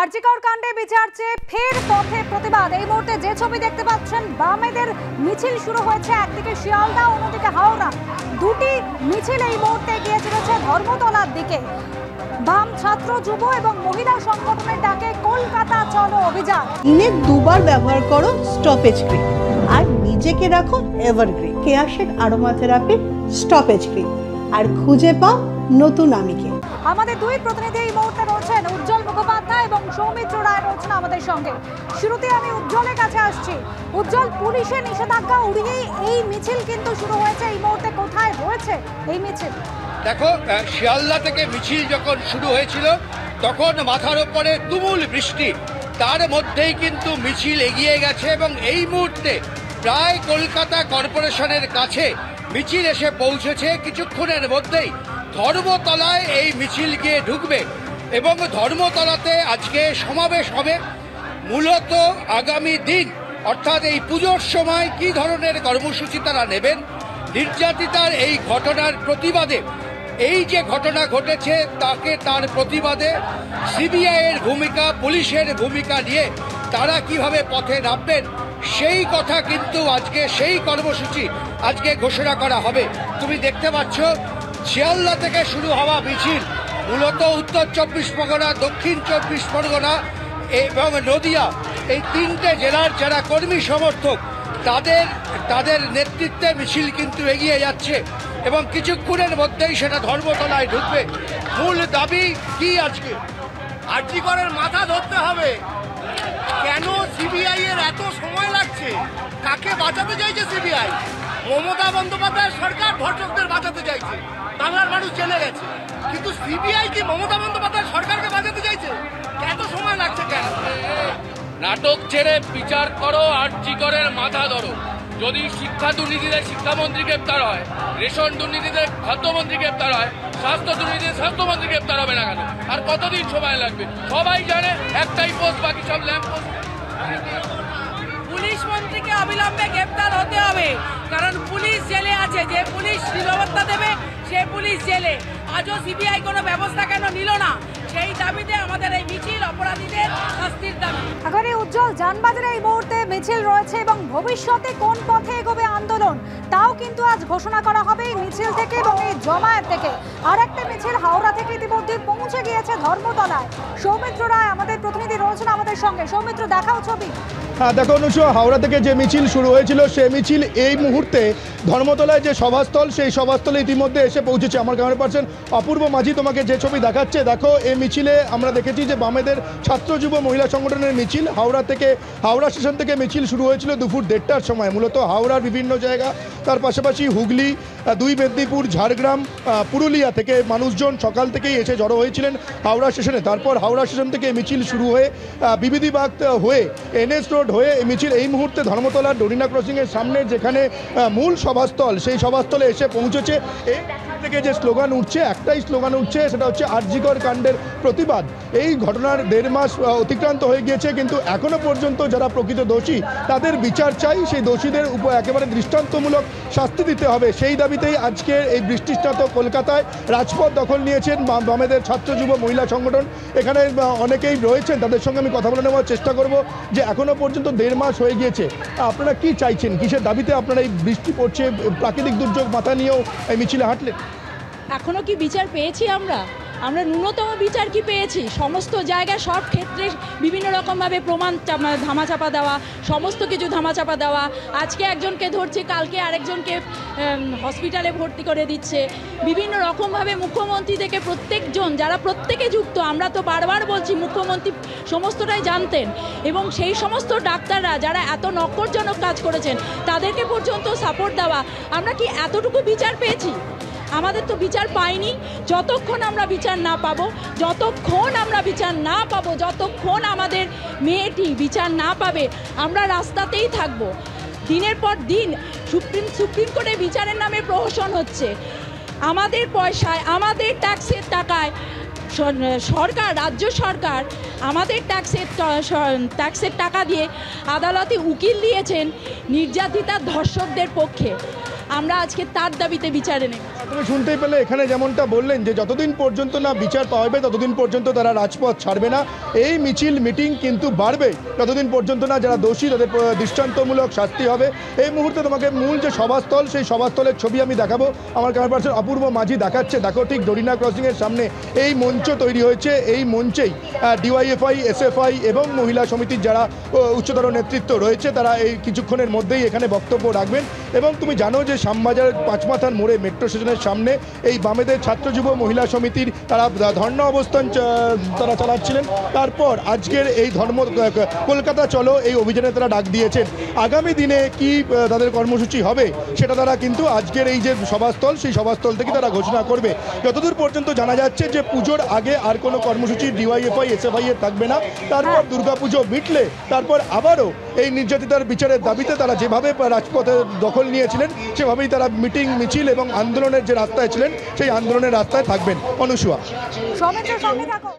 আরজিকর কাণ্ডে বিচার চেয়ে ফের পথে প্রতিবাদ। এই মুহূর্তে যে ছবি দেখতে পাচ্ছেন, বামেদের মিছিল শুরু হয়েছে একদিকে শিয়ালদা, অন্যদিকে হাওড়া। দুটি মিছিল এই মুহূর্তে গিয়ে চলেছে ধর্মতলার দিকে। বাম ছাত্র, যুব এবং মহিলা সংগঠনের ডাকে কলকাতা চলো অভিযান। দিনে দুবার ব্যবহার করো স্টপেজ ক্রিম আর নিজেকে রাখো এভারগ্রিন। কেয়াশের আরোমা থেরাপি স্টপেজ ক্রিম আর খুঁজে পাও নতুন আমিকে। আমাদের দুই প্রতিনিধি এই মুহূর্তে রয়েছেন, উজ্জ্বল মুখোপাধ্যায় এবং সৌমিত্র রায় রয়েছেন আমাদের সঙ্গে। শুরুতে আমি উজ্জ্বলের কাছে আসছি। উজ্জ্বল, পুলিশের নিষেধাজ্ঞা উড়িয়েই এই মিছিল কিন্তু শুরু হয়েছে। এই মুহূর্তে কোথায় রয়েছে এই মিছিল? দেখো, শিয়ালদা থেকে মিছিল যখন শুরু হয়েছিল তখন মাথার ওপরে তুমুল বৃষ্টি, তার মধ্যেই কিন্তু মিছিল এগিয়ে গেছে এবং এই মুহূর্তে প্রায় কলকাতা কর্পোরেশনের কাছে মিছিল এসে পৌঁছেছে। কিছুক্ষণের মধ্যেই ধর্মতলায় এই মিছিল গিয়ে ঢুকবে এবং ধর্মতলাতে আজকে সমাবেশ হবে। মূলত আগামী দিন অর্থাৎ এই পুজোর সময় কি ধরনের কর্মসূচি তারা নেবেন, নির্যাতিতার এই ঘটনার প্রতিবাদে, এই যে ঘটনা ঘটেছে তার প্রতিবাদে সিবিআইয়ের ভূমিকা, পুলিশের ভূমিকা নিয়ে তারা কিভাবে পথে নামবেন সেই কথা কিন্তু আজকে, সেই কর্মসূচি আজকে ঘোষণা করা হবে। তুমি দেখতে পাচ্ছ শিয়ালদা থেকে শুরু হওয়া মিছিল মূলত উত্তর 24 পরগনা, দক্ষিণ 24 পরগনা এবং নদিয়া, এই তিনটে জেলার যারা কর্মী সমর্থক তাদের নেতৃত্বে মিছিল কিন্তু এগিয়ে যাচ্ছে এবং কিছুক্ষণের মধ্যেই সেটা ধর্মতলায় ঢুকবে। মূল দাবি কি আজকে? আরজিকরের মাথা ধরতে হবে। কেন সিবিআই এর এত সময় লাগছে? কাকে বাঁচাতে চাইছে সিবিআই? মমতা বন্দ্যোপাধ্যায়ের সরকার ধর্ষকদের বাঁচাতে চাইছে, বাংলার মানুষ জেনে গেছে। কিন্তু সিবিআই কি মমতা বন্দ্যোপাধ্যায়ের সরকারকে বাঁচাতে চাইছে? এত সময় লাগছে কেন? নাটক ছেড়ে বিচার করো, আরজিকরের মাথা ধরো। যদি শিক্ষা দুর্নীতিতে শিক্ষামন্ত্রী গ্রেপ্তার হয়, রেশন দুর্নীতিতে খাদ্যমন্ত্রী গ্রেপ্তার হয়, স্বাস্থ্য দুর্নীতিতে স্বাস্থ্যমন্ত্রী গ্রেপ্তার হবে না কেন? আর কতদিন সময় লাগবে? সবাই জানে একটাই পোস্ট, বাকি সব ল্যাম্প পোস্ট। পুলিশ মন্ত্রীকে অবিলম্বে গ্রেপ্তার হতে হবে, কারণ পুলিশ জেলে আছে। যে পুলিশ নিরাপত্তা দেবে সে পুলিশ জেলে। আজও সিবিআই কোনো ব্যবস্থা কেন নিল না? সেই দাবিতে আমাদের এই মিছিল, অপরাধীদের শাস্তির দাবি। এখন এই উজ্জ্বল, যানবাজারে এই মুহূর্তে মিছিল রয়েছে এবং ভবিষ্যতে কোন পথে এগোবে আন্দোলন তাও কিন্তু আজ ঘোষণা করা হবে এই মিছিল থেকে এবং এই জমায়েত থেকে। আর একটা মিছিল হাওড়া থেকে ইতিমধ্যে পৌঁছে গিয়েছে ধর্মতলায়। সৌমিত্র রায় আমাদের প্রতিনিধি রয়েছেন আমাদের সঙ্গে। সৌমিত্র, দেখাও ছবি। হ্যাঁ দেখো অনুষা, হাওড়া থেকে যে মিছিল শুরু হয়েছিল সেই মিছিল এই মুহূর্তে ধর্মতলায় যে সভাস্থল, সেই সভাস্থলে ইতিমধ্যে এসে পৌঁছেছে। আমার ক্যামেরা পার্সন অপূর্ব মাঝি তোমাকে যে ছবি দেখাচ্ছে, দেখো এই মিছিলে আমরা দেখেছি যে বামেদের ছাত্র, যুব, মহিলা সংগঠনের মিছিল হাওড়া স্টেশন থেকে মিছিল শুরু হয়েছিল দুপুর 1:30টার সময়। মূলত হাওড়ার বিভিন্ন জায়গা, তার পাশাপাশি হুগলি, 2 মেদিনীপুর, ঝাড়গ্রাম, পুরুলিয়া থেকে মানুষজন সকাল থেকেই এসে জড়ো হয়েছিলেন হাওড়া স্টেশনে। তারপর হাওড়া স্টেশন থেকে মিছিল শুরু হয়ে বিবিধিবাগ হয়ে এনএস রোড হয়ে মিছিল এই মুহূর্তে ধর্মতলার ডরিনা ক্রসিংয়ের সামনে যেখানে মূল সভাস্থল, সেই সভাস্থলে এসে পৌঁছেছে। এই থেকে যে স্লোগান উঠছে, একটাই স্লোগান উঠছে, সেটা হচ্ছে আরজিকর কাণ্ডের প্রতিবাদ। এই ঘটনার 1.5 মাস অতিক্রান্ত হয়ে গিয়েছে, কিন্তু এখনো পর্যন্ত যারা প্রকৃত দোষী তাদের বিচার চাই। সেই দোষীদের উপর একেবারে দৃষ্টান্তমূলক শাস্তি দিতে হবে। সেই দাবিতেই আজকে এই বৃষ্টিস্নাত কলকাতায় রাজপথ দখল নিয়েছেন বামেদের ছাত্র, যুব, মহিলা সংগঠন। এখানে অনেকেই রয়েছেন, তাদের সঙ্গে আমি কথা বলে নেওয়ার চেষ্টা করব যে এখনো পর্যন্ত 1.5 মাস হয়ে গিয়েছে, আপনারা কি চাইছেন? কিসের দাবিতে আপনারা এই বৃষ্টি পড়ছে, প্রাকৃতিক দুর্যোগ মাথা নিয়েও এই মিছিলে হাঁটলেন? এখনো কি বিচার পেয়েছি আমরা? ন্যূনতম বিচার কি পেয়েছি? সমস্ত জায়গায়, সব ক্ষেত্রে বিভিন্ন রকমভাবে প্রমাণ ধামাচাপা দেওয়া, সমস্ত কিছু ধামাচাপা দেওয়া। আজকে একজনকে ধরছে, কালকে আরেকজনকে হসপিটালে ভর্তি করে দিচ্ছে। বিভিন্ন রকমভাবে মুখ্যমন্ত্রী থেকে প্রত্যেকজন, যারা প্রত্যেকে যুক্ত, আমরা তো বারবার বলছি মুখ্যমন্ত্রী সমস্তটাই জানতেন, এবং সেই সমস্ত ডাক্তাররা যারা এত নক্করজনক কাজ করেছেন তাদেরকে পর্যন্ত সাপোর্ট দেওয়া। আমরা কি এতটুকু বিচার পেয়েছি? আমাদের তো বিচার পাইনি। যতক্ষণ আমরা বিচার না পাবো, যতক্ষণ আমাদের মেয়েটি বিচার না পাবে, আমরা রাস্তাতেই থাকবো। দিনের পর দিন সুপ্রিম কোর্টে বিচারের নামে প্রহসন হচ্ছে। আমাদের পয়সায়, আমাদের ট্যাক্সের টাকায় সরকার, রাজ্য সরকার আমাদের ট্যাক্সের টাকা দিয়ে আদালতে উকিল দিয়েছেন নির্যাতিতা ধর্ষকদের পক্ষে। আমরা আজকে তার দাবিতে বিচারে নেই। তুমি শুনতেই পেলে এখানে যেমনটা বললেন যে যতদিন পর্যন্ত না বিচার পাওয়া যাবে ততদিন পর্যন্ত তারা রাজপথ ছাড়বে না। এই মিছিল মিটিং কিন্তু বাড়বে যতদিন পর্যন্ত না যারা দোষী তাদের দৃষ্টান্তমূলক শাস্তি হবে। এই মুহূর্তে তোমাকে মূল যে সভাস্থল সেই সভাস্থলের ছবি আমি দেখাবো। আমার ক্যামেরা পার্সন অপূর্ব মাঝি দেখাচ্ছে, দেখো ঠিক ডরিনা ক্রসিংয়ের সামনে এই মঞ্চ তৈরি হয়েছে। এই মঞ্চেই ডিওয়াইএফআই, এসএফআই এবং মহিলা সমিতির যারা উচ্চতর নেতৃত্ব রয়েছে তারা এই কিছুক্ষণের মধ্যেই এখানে বক্তব্য রাখবেন। এবং তুমি জানো যে শ্যামবাজার পাঁচমাথার মোড়ে মেট্রো স্টেশনের সামনে এই বামেদের ছাত্র যুব মহিলা সমিতির তারা ধর্ণা অবস্থান তারা চালাচ্ছিলেন। তারপর আজকের এই কলকাতা চলো এই অভিযানে তারা ডাক দিয়েছেন। আগামী দিনে কি তাদের কর্মসূচি হবে সেটা তারা কিন্তু আজকের এই যে সভাস্থল সেই সভাস্থল থেকে তারা ঘোষণা করবে। যতদূর পর্যন্ত জানা যাচ্ছে যে পুজোর আগে আর কোনো কর্মসূচি ডিওয়াইএফআই, এসএফআই এর থাকবে না। তারপর দুর্গাপুজো মিটলে তারপর আবারও এই নির্যাতিতার বিচারের দাবিতে তারা যেভাবে রাজপথে দখল নিয়েছিলেন সেভাবেই তারা মিটিং, মিছিল এবং আন্দোলনের যে রাস্তায় ছিলেন সেই আন্দোলনের রাস্তায় থাকবেন। অনুসুয়া, সৌমিত্র সঙ্গে থাকো।